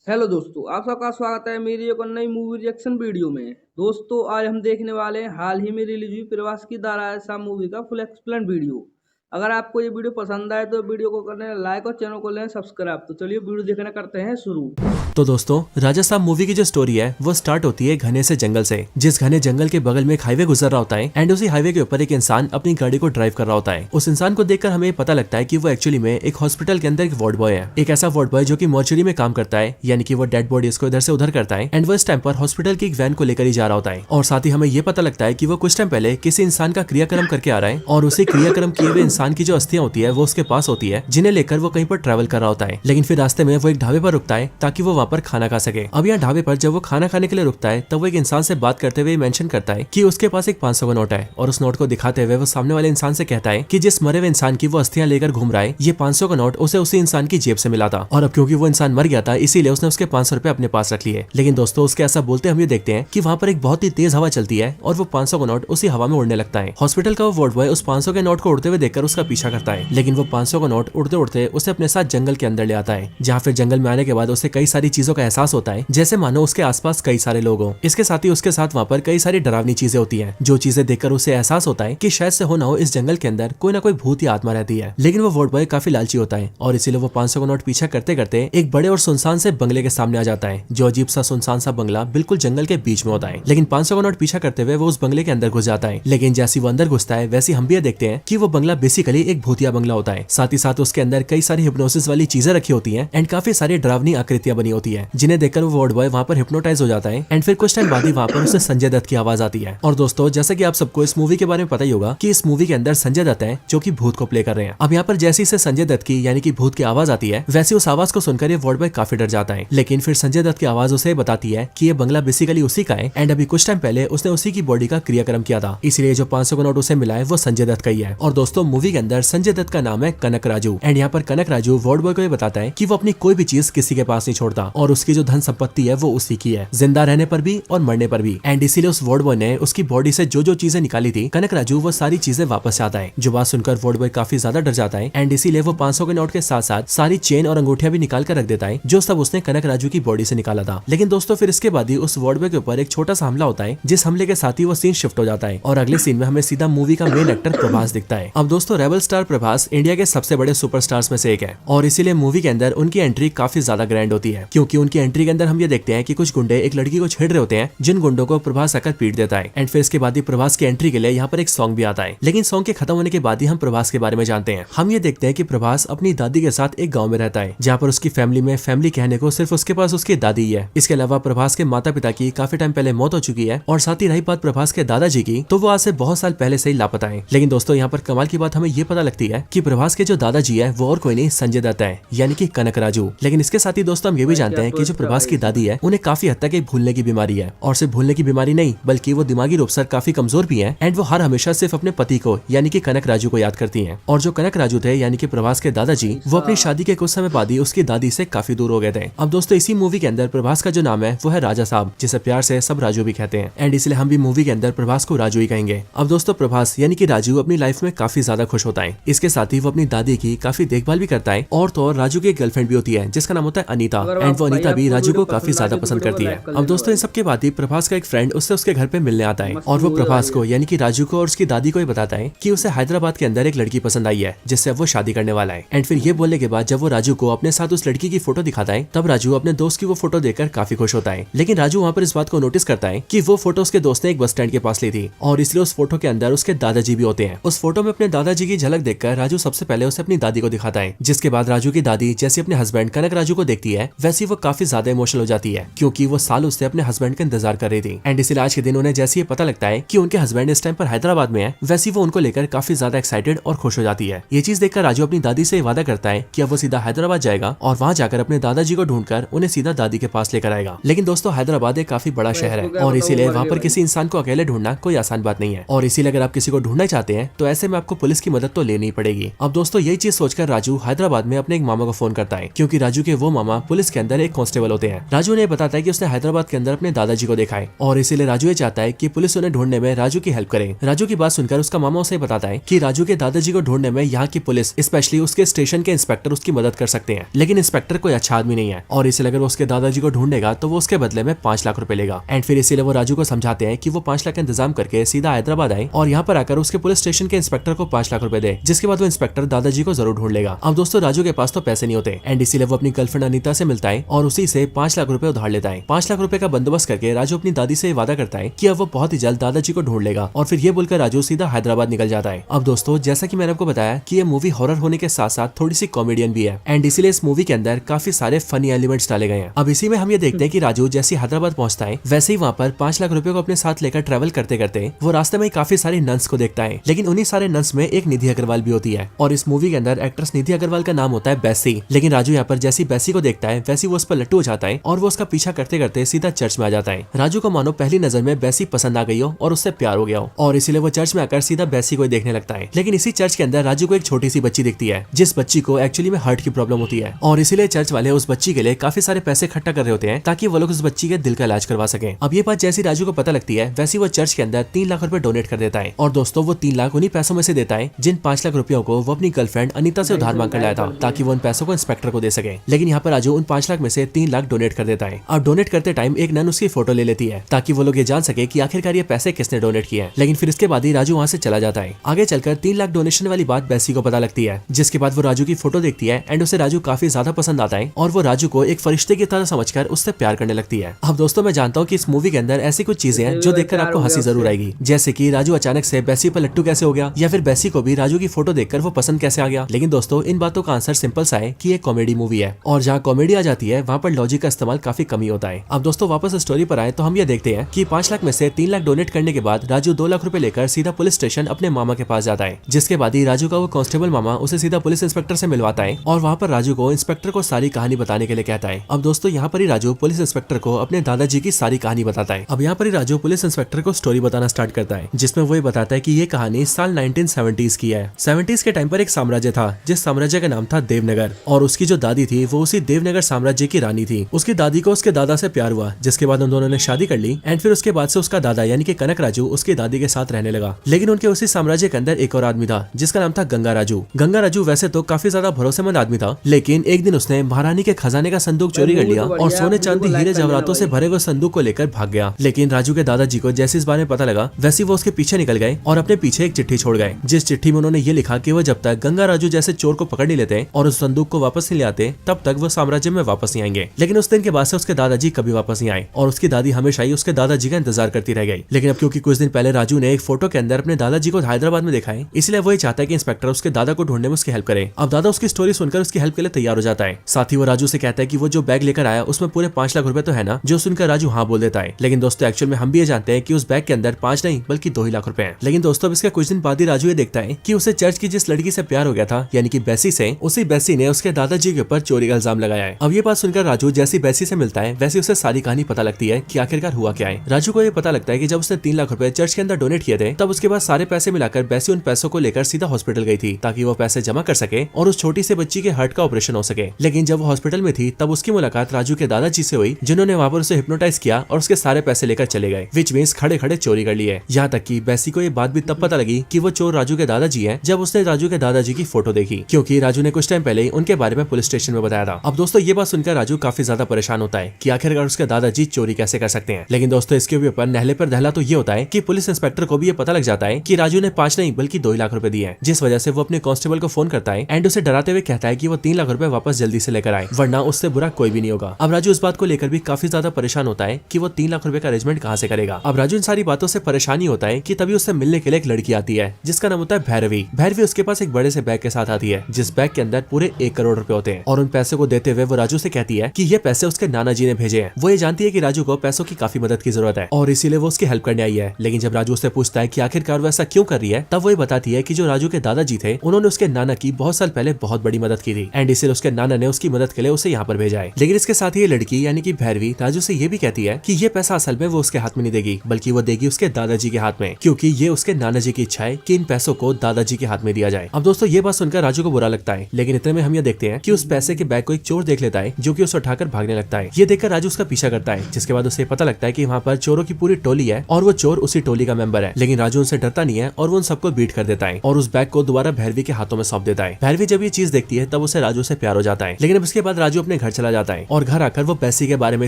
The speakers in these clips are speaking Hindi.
हेलो दोस्तों, आप सबका स्वागत है मेरी एक और नई मूवी रिएक्शन वीडियो में। दोस्तों, आज हम देखने वाले हैं हाल ही में रिलीज हुई प्रवास की दारासा मूवी का फुल एक्सप्लेन वीडियो। अगर आपको ये वीडियो पसंद आए तो वीडियो को करने लाइक और चैनल को लें सब्सक्राइब। तो चलिए वीडियो देखने करते हैं शुरू। तो दोस्तों, राजा साहब मूवी की जो स्टोरी है वो स्टार्ट होती है घने से जंगल से। जिस घने जंगल के बगल में एक हाईवे गुजर रहा होता है एंड उसी हाईवे के ऊपर एक इंसान अपनी गाड़ी को ड्राइव कर रहा होता है। उस इंसान को देखकर हमें पता लगता है कि वो एक्चुअली में एक हॉस्पिटल के अंदर एक वार्ड बॉय है। एक ऐसा वार्ड बॉय जो कि मॉर्चरी में काम करता है, यानी कि वो डेड बॉडीज को इधर से उधर करता है एंड वो इस टाइम पर हॉस्पिटल की एक वैन को लेकर ही जा रहा होता है। और साथ ही हमें ये पता लगता है कि वो कुछ टाइम पहले किसी इंसान का क्रियाक्रम करके आ रहा है और उसी क्रियाक्रम किए हुए इंसान की जो अस्थियां होती है वो उसके पास होती है, जिन्हें लेकर वो कहीं पर ट्रैवल कर रहा होता है। लेकिन फिर रास्ते में वो एक ढाबे पर रुकता है ताकि वो वहाँ पर खाना खा सके। अब यहाँ ढाबे पर जब वो खाना खाने के लिए रुकता है तब वो एक इंसान से बात करते हुए मेंशन करता है कि उसके पास एक 500 का नोट है और उस नोट को दिखाते हुए वो सामने वाले इंसान से कहता है कि जिस मरे हुए इंसान की वो अस्थियां लेकर घूम रहा है, ये 500 का नोट उसे उसी इंसान की जेब से मिला था और अब क्योंकि वो इंसान मर गया था इसीलिए उसने उसके 500 रुपए अपने पास रख लिए। लेकिन दोस्तों, उसके ऐसा बोलते हम ये देखते हैं कि वहाँ पर एक बहुत ही तेज हवा चलती है और वो 500 का नोट उसी हवा में उड़ने लगता है। हॉस्पिटल का वो वार्ड बॉय उस 500 के नोट को उड़ते हुए देखकर उसका पीछा करता है, लेकिन वो 500 का नोट उड़ते उड़ते उसे अपने साथ जंगल के अंदर ले आता है, जहाँ फिर जंगल में आने के बाद उसे कई सारी चीजों का एहसास होता है, जैसे मानो उसके आसपास कई सारे लोग हों। इसके साथ ही उसके साथ वहाँ पर कई सारी डरावनी चीजें होती हैं, जो चीजें देखकर उसे एहसास होता है कि शायद से हो ना हो इस जंगल के अंदर कोई ना कोई भूत या आत्मा रहती है। लेकिन वो वार्ड बॉय काफी लालची होता है और इसीलिए वो 500 का नोट पीछा करते करते एक बड़े और सुनसान से बंगले के सामने आ जाता है, जो अजीब सा सुनसान सा बंगला बिल्कुल जंगल के बीच में होता है। लेकिन 500 का नोट पीछा करते हुए वो उस बंगले के अंदर घुस जाता है। लेकिन जैसे वो अंदर घुसता है वैसे हम भी ये देखते हैं कि वो बंगला बेसिकली एक भूतिया बंगला होता है। साथ ही साथ उसके अंदर कई सारी हिप्नोसिस वाली चीजें रखी होती हैं एंड काफी सारी डरावनी आकृतियां बनी होती है, जिन्हें देखकर वो वार्ड बॉय वहाँ पर हिप्नोटाइज हो जाता है एंड फिर कुछ टाइम बाद ही वहाँ पर उसे संजय दत्त की आवाज आती है। और दोस्तों, जैसे कि आप सबको इस मूवी के बारे में पता ही होगा कि इस मूवी के अंदर संजय दत्त है जो कि भूत को प्ले कर रहे हैं। अब यहाँ पर जैसे से संजय दत्त की यानी कि भूत की आवाज आती है, वैसे उस आवाज को सुनकर ये वार्ड बॉय काफी डर जाता है। लेकिन फिर संजय दत्त की आवाज उसे बताती है कि ये बंगला बेसिकली उसी का है एंड अभी कुछ टाइम पहले उसने उसी की बॉडी का क्रियाक्रम किया था, इसलिए जो 500 का नोट उसे मिला है वो संजय दत्त का ही है। और दोस्तों, मूवी के अंदर संजय दत्त का नाम है कनक राजू एंड यहाँ पर कनक राजू वार्ड बॉय को ये बताता है कि वो अपनी कोई भी चीज किसी के पास नहीं छोड़ता और उसकी जो धन संपत्ति है वो उसी की है, जिंदा रहने पर भी और मरने पर भी। एंड इसीलिए उस वार्ड बॉय ने उसकी बॉडी से जो जो चीजें निकाली थी, कनक राजू वो सारी चीजें वापस चाहता है। जो बात सुनकर वार्ड बॉय काफी ज्यादा डर जाता है एंड इसीलिए वो 500 के नोट के साथ साथ सारी चेन और अंगूठियां भी निकाल कर रख देता है, जो सब उसने कनक राजू की बॉडी से निकाला था। लेकिन दोस्तों, फिर इसके बाद ही उस वार्ड बॉय के ऊपर एक छोटा सा हमला होता है, जिस हमले के साथ ही वो सीन शिफ्ट हो जाता है और अगले सीन में हमें सीधा मूवी का मेन एक्टर प्रभास दिखता है। अब दोस्तों, रेबल स्टार प्रभास इंडिया के सबसे बड़े सुपरस्टार्स में से एक है और इसीलिए मूवी के अंदर उनकी एंट्री काफी ज्यादा ग्रैंड होती है, क्योंकि उनकी एंट्री के अंदर हम ये देखते हैं कि कुछ गुंडे एक लड़की को छेड़ रहे होते हैं, जिन गुंडों को प्रभास आकर पीट देता है एंड फिर इसके बाद ही प्रभास की एंट्री के लिए यहाँ पर एक सॉन्ग भी आता है। लेकिन सॉन्ग के खत्म होने के बाद ही हम प्रभास के बारे में जानते हैं। हम ये देखते हैं कि प्रभास अपनी दादी के साथ एक गाँव में रहता है, जहाँ पर उसकी फैमिली में फैमिली कहने को सिर्फ उसके पास उसकी दादी ही है। इसके अलावा प्रभास के माता पिता की काफी टाइम पहले मौत हो चुकी है और साथ ही रही बात प्रभास के दादाजी की, तो वो आज से बहुत साल पहले से ही लापता है। लेकिन दोस्तों, यहाँ पर कमाल की बात हमें ये पता लगती है कि प्रभास के जो दादाजी है वो और कोई नहीं संजय दत्त है, यानी कि कनक राजू। लेकिन इसके साथ ही दोस्तों, हम ये भी जानते हैं कि जो प्रभास की दादी है उन्हें काफी हद तक एक भूलने की बीमारी है और सिर्फ भूलने की बीमारी नहीं बल्कि वो दिमागी रूप से काफी कमजोर भी है एंड वो हर हमेशा सिर्फ अपने पति को यानी कि कनक राजू को याद करती हैं। और जो कनक राजू थे यानी कि प्रभास के दादाजी, वो अपनी शादी के कुछ समय बाद ही उसकी दादी से काफी दूर हो गए थे। अब दोस्तों, इसी मूवी के अंदर प्रभास का जो नाम है वो है राजा साहब, जिसे प्यार से सब राजू भी कहते हैं एंड इसलिए हम भी मूवी के अंदर प्रभास को राजू ही कहेंगे। अब दोस्तों, प्रभास यानी कि राजू अपनी लाइफ में काफी ज्यादा खुश होता है। इसके साथ ही वो अपनी दादी की काफी देखभाल भी करता है और तो और राजू की एक गर्लफ्रेंड भी होती है जिसका नाम होता है अनीता एंड वो अनीता भी राजू को काफी ज्यादा पसंद करती है। अब दोस्तों, इन सबके बाद ही प्रभास का एक फ्रेंड उससे उसके घर पे मिलने आता है और वो प्रभास को यानी कि राजू को और उसकी दादी को ही बताता है कि उसे हैदराबाद के अंदर एक लड़की पसंद आई है जिससे वो शादी करने वाला है। एंड फिर ये बोलने के बाद जब वो राजू को अपने साथ उस लड़की की फोटो दिखाता है, तब राजू अपने दोस्त की वो फोटो देखकर काफी खुश होता है। लेकिन राजू वहाँ पर इस बात को नोटिस करता है कि वो फोटो उसके दोस्त ने एक बस स्टैंड के पास ली थी और इसलिए उस फोटो के अंदर उसके दादाजी भी होते हैं। उस फोटो में अपने दादाजी की झलक देखकर राजू सबसे पहले उसे अपनी दादी को दिखाता है, जिसके बाद राजू की दादी जैसे अपने हस्बैंड कनक राजू को देखती है वैसी वो काफी ज्यादा इमोशनल हो जाती है, क्योंकि वो साल उससे अपने हस्बैंड का इंतजार कर रही थी। एंड इसलिए आज के दिन उन्हें जैसे ये पता लगता है कि उनके हस्बैंड इस टाइम पर हैदराबाद में है, वैसी वो उनको लेकर काफी ज्यादा एक्साइटेड और खुश हो जाती है। ये चीज देखकर राजू अपनी दादी से वादा करता है कि अब वो सीधा हैदराबाद जाएगा और वहाँ जाकर अपने दादाजी को ढूंढकर उन्हें सीधा दादी के पास लेकर आएगा। लेकिन दोस्तों, हैदराबाद एक काफी बड़ा शहर है और इसीलिए वहाँ पर किसी इंसान को अकेले ढूंढना कोई आसान बात नहीं है और इसीलिए अगर आप किसी को ढूंढना चाहते हैं तो ऐसे में आपको पुलिस की उसकी मदद तो लेनी ही पड़ेगी। अब दोस्तों यही चीज सोचकर राजू हैदराबाद में अपने एक मामा को फोन करता है, क्योंकि राजू के वो मामा पुलिस के अंदर एक कांस्टेबल होते हैं। राजू ने बताता है कि उसने हैदराबाद के अंदर अपने दादाजी को देखा है और इसीलिए राजू ये चाहता है कि पुलिस उन्हें ढूंढने में राजू की हेल्प करे। राजू की बात सुनकर उसका मामा उसे बताता है कि राजू के दादाजी को ढूंढने में यहाँ की पुलिस स्पेशली उसके स्टेशन के इंस्पेक्टर उसकी मदद कर सकते हैं, लेकिन इंस्पेक्टर कोई अच्छा आदमी नहीं है और इसलिए अगर वो उसके दादाजी को ढूंढेगा तो वो उसके बदले में 5 लाख रुपए लेगा। एंड फिर इसीलिए वो राजू को समझाते हैं कि वो 5 लाख का इंतजाम करके सीधा हैदराबाद आए और यहाँ पर आकर उसके पुलिस स्टेशन के इंस्पेक्टर को 5 लाख रुपए दे, जिसके बाद वो इंस्पेक्टर दादाजी को जरूर ढूंढ लेगा। अब दोस्तों राजू के पास तो पैसे नहीं होते एंड इसीलिए वो अपनी गर्लफ्रेंड अनीता से मिलता है और उसी से 5 लाख रुपए उधार लेता है। 5 लाख रुपए का बंदोबस्त करके राजू अपनी दादी से वादा करता है कि अब वो बहुत ही जल्द दादाजी को ढूंढ लेगा और फिर ये बोलकर राजू सीधा हैदराबाद निकल जाता है। अब दोस्तों जैसा कि मैंने आपको बताया कि ये मूवी हॉरर होने के साथ साथ थोड़ी सी कॉमेडियन भी है एंड इसीलिए इस मूवी के अंदर काफी सारे फनी एलिमेंट्स डाले गए हैं। अब इसी में हम ये देखते हैं कि राजू जैसे हैदराबाद पहुंचता है वैसे ही वहाँ पर 5 लाख रुपए को अपने साथ लेकर ट्रैवल करते करते वो रास्ते में काफी सारी नन्स को देखता है, लेकिन उन्हीं सारे नन्स में एक निधि अग्रवाल भी होती है और इस मूवी के अंदर एक्ट्रेस निधि अग्रवाल का नाम होता है बैसी। लेकिन राजू यहाँ पर जैसी बैसी को देखता है वैसी वो उस पर लट्टू हो जाता है और वो उसका पीछा करते करते सीधा चर्च में आ जाता है। राजू को मानो पहली नजर में बैसी पसंद आ गई हो और उससे प्यार हो गया हो और इसीलिए वो चर्च में आकर सीधा बैसी को देखने लगता है। लेकिन इसी चर्च के अंदर राजू को एक छोटी सी बच्ची दिखती है जिस बच्ची को एक्चुअली में हार्ट की प्रॉब्लम होती है और इसीलिए चर्च वाले उस बच्ची के लिए काफी सारे पैसे इकट्ठा कर रहे होते हैं ताकि वो लोग उस बच्ची के दिल का इलाज करवा सके। अब ये बात जैसी राजू को पता लगती है वैसी वो चर्च के अंदर 3 लाख रुपए डोनेट कर देता है और दोस्तों वो 3 लाख उन्हीं पैसों में से देता है जिन 5 लाख रुपयों को वो अपनी गर्लफ्रेंड अनीता से उधार मांग कर लाया था ताकि वो उन पैसों को इंस्पेक्टर को दे सके। लेकिन यहाँ पर राजू उन 5 लाख में से 3 लाख डोनेट कर देता है। अब डोनेट करते टाइम एक नन उसकी फोटो ले लेती है ताकि वो लोग ये जान सके कि आखिरकार ये पैसे किसने डोनेट किए हैं। लेकिन फिर इसके बाद ही राजू वहाँ से चला जाता है। आगे चलकर 3 लाख डोनेशन वाली बात बैसी को पता लगती है, जिसके बाद वो राजू की फोटो देखती है एंड उसे राजू काफी ज्यादा पसंद आता है और वो राजू को एक फरिश्ते की तरह समझकर उससे प्यार करने लगती है। अब दोस्तों मैं जानता हूँ कि इस मूवी के अंदर ऐसी कुछ चीजें हैं जो देखकर आपको हंसी जरूर आएगी, जैसे कि राजू अचानक से बैसी पर लट्टू कैसे हो गया या फिर बैसी को भी राजू की फोटो देखकर वो पसंद कैसे आ गया। लेकिन दोस्तों इन बातों का आंसर सिंपल सा है कि ये कॉमेडी मूवी है और जहाँ कॉमेडी आ जाती है वहाँ पर लॉजिक का इस्तेमाल काफी कमी होता है। अब दोस्तों वापस स्टोरी पर आए तो हम ये देखते हैं कि 5 लाख में से 3 लाख डोनेट करने के बाद राजू 2 लाख रुपए लेकर सीधा पुलिस स्टेशन अपने मामा के पास जाता है, जिसके बाद ही राजू का वो कांस्टेबल मामा उसे सीधा पुलिस इंस्पेक्टर से मिलवाता है और वहाँ पर राजू को इंस्पेक्टर को सारी कहानी बताने के लिए कहता है। अब दोस्तों यहाँ पर ही राजू पुलिस इंस्पेक्टर को अपने दादाजी की सारी कहानी बताता है। अब यहाँ पर ही राजू पुलिस इंस्पेक्टर को स्टोरी बताना स्टार्ट करता है जिसमें वो ये बताता है कि ये कहानी साल 1970s की है। 70s के टाइम पर एक साम्राज्य था जिस साम्राज्य का नाम था देवनगर और उसकी जो दादी थी वो उसी देवनगर साम्राज्य की रानी थी। उसकी दादी को उसके दादा से प्यार हुआ जिसके बाद उन दोनों ने शादी कर ली एंड फिर उसके बाद से उसका दादा यानी कि कनक राजू उसकी दादी के साथ रहने लगा। लेकिन उनके उसी साम्राज्य के अंदर एक और आदमी था जिसका नाम था गंगा राजू। गंगा राजू वैसे तो काफी ज्यादा भरोसेमंद आदमी था, लेकिन एक दिन उसने महारानी के खजाने का संदूक चोरी कर लिया और सोने चांदी हीरे जवाहरातों से भरे हुए संदूक को लेकर भाग गया। लेकिन राजू के दादाजी को जैसे इस बारे में पता लगा वैसे वो उसके पीछे निकल गए और अपने पीछे एक चिट्ठी छोड़ गए, जिस चिट्ठी में उन्होंने ये लिखा कि वो जब तक गंगा राजू जैसे चोर को पकड़ नहीं लेते और उस संदूक को वापस नहीं ले आते तब तक वो साम्राज्य में वापस नहीं आएंगे। लेकिन उस दिन के बाद से उसके दादाजी कभी वापस नहीं आए और उसकी दादी हमेशा ही उसके दादाजी का इंतजार करती रह गई। लेकिन अब क्योंकि कुछ दिन पहले राजू ने एक फोटो के अंदर अपने दादाजी को हैदराबाद में देखा है, इसलिए वो चाहता है कि इंस्पेक्टर उसके दादा को ढूंढने में उसकी हेल्प करे। अब दादा उसकी स्टोरी सुनकर उसकी हेल्प के लिए तैयार हो जाता है। साथ ही वो राजू से कहता है कि वो जो बैग लेकर आया उसमें पूरे 5 लाख रुपए तो है ना, जो सुनकर राजू हाँ बोल देता है। लेकिन दोस्तों एक्चुअल में हम भी ये जानते हैं कि उस बैग के अंदर 5 नहीं बल्कि 2 ही लाख रुपए हैं। लेकिन दोस्तों अब इसके कुछ दिन बाद ही राजू ये देखता है कि उसे चर्च की जिस लड़की से प्यार हो गया था यानी कि बैसी से, उसी बैसी ने उसके दादाजी के ऊपर चोरी का इल्जाम लगाया है। अब ये बात सुनकर राजू जैसी बैसी से मिलता है वैसे उसे सारी कहानी पता लगती है कि आखिरकार हुआ क्या है। राजू को ये पता लगता है कि जब उसने 3 लाख रुपए चर्च के अंदर डोनेट किए थे तब उसके बाद सारे पैसे मिलाकर बैसी उन पैसों को लेकर सीधा हॉस्पिटल गई थी ताकि वो पैसे जमा कर सके और उस छोटी सी बच्ची के हार्ट का ऑपरेशन हो सके। लेकिन जब वो हॉस्पिटल में थी तब उसकी मुलाकात राजू के दादाजी से हुई जिन्होंने वहाँ पर उसे हिप्नोटाइज किया और उसके सारे पैसे लेकर चले गए, विच मींस खड़े खड़े चोरी कर लिए। यहाँ तक कि बैसी को ये बात भी तब पता लगी कि वो चोर राजू के दादाजी है जब उसने राजू के दादाजी की फोटो देखी, क्योंकि राजू ने कुछ टाइम पहले ही उनके बारे में पुलिस स्टेशन में बताया था। अब दोस्तों ये बात सुनकर राजू काफी ज्यादा परेशान होता है कि आखिरकार उसके दादाजी चोरी कैसे कर सकते हैं। लेकिन दोस्तों इसके ऊपर नहले पर दहला तो ये होता है कि पुलिस इंस्पेक्टर को भी ये पता लग जाता है कि राजू ने 5 नहीं बल्कि 2 लाख रुपए दिए हैं, जिस वजह से वो अपने कांस्टेबल को फोन करता है एंड उसे डराते हुए कहता है कि वो 3 लाख रुपए वापस जल्दी से लेकर आए वरना उससे बुरा कोई भी नहीं होगा। अब राजू इस बात को लेकर भी काफी ज्यादा परेशान होता है कि वो 3 लाख रुपए का अरेंजमेंट कहाँ से करेगा। अब राजू इन सारी बातों से परेशानी होता है कि तभी उससे मिलने के लिए एक लड़की आती है जिसका नाम होता है भैरवी। भैरवी उसके पास एक बड़े से बैग के साथ आती है जिस बैग के अंदर पूरे 1 करोड़ रुपए होते हैं और उन पैसे को देते हुए वो राजू से कहती है कि ये पैसे उसके नाना जी ने भेजे हैं। वो ये जानती है कि राजू को पैसों की काफी मदद की जरूरत है और इसीलिए वो उसकी हेल्प करने आई है। लेकिन जब राजू उससे पूछता है कि आखिरकार वो ऐसा क्यों कर रही है तब वो ये बताती है कि जो राजू के दादाजी थे उन्होंने उसके नाना की बहुत साल पहले बहुत बड़ी मदद की थी एंड इसलिए उसके नाना ने उसकी मदद के लिए उसे यहाँ पर भेजा है। लेकिन इसके साथ ही ये लड़की यानी कि भैरवी राजू से ये भी कहती है कि ये पैसा असल में वो उसके हाथ में नहीं देगी बल्कि वो देगी उसके दादाजी के हाथ में, क्योंकि ये उसके नाना जी की इच्छा है कि इन पैसों को दादाजी के हाथ में दिया जाए। अब दोस्तों ये बात सुनकर राजू को बुरा लगता है, लेकिन इतने में हम ये देखते हैं कि उस पैसे के बैग को एक चोर देख लेता है जो कि उसे उठाकर भागने लगता है। ये देखकर राजू उसका पीछा करता है, जिसके बाद उसे पता लगता है कि वहाँ पर चोरों की पूरी टोली है और वो चोर उसी टोली का मेंबर है। लेकिन राजू उनसे डरता नहीं है और वो उन सबको बीट कर देता है और उस बैग को दोबारा भैरवी के हाथों में सौंप देता है। भैरवी जब ये चीज देखती है तब उसे राजू से प्यार हो जाता है। लेकिन अब इसके बाद राजू अपने घर चला जाता है और घर आकर वो बैसी के बारे में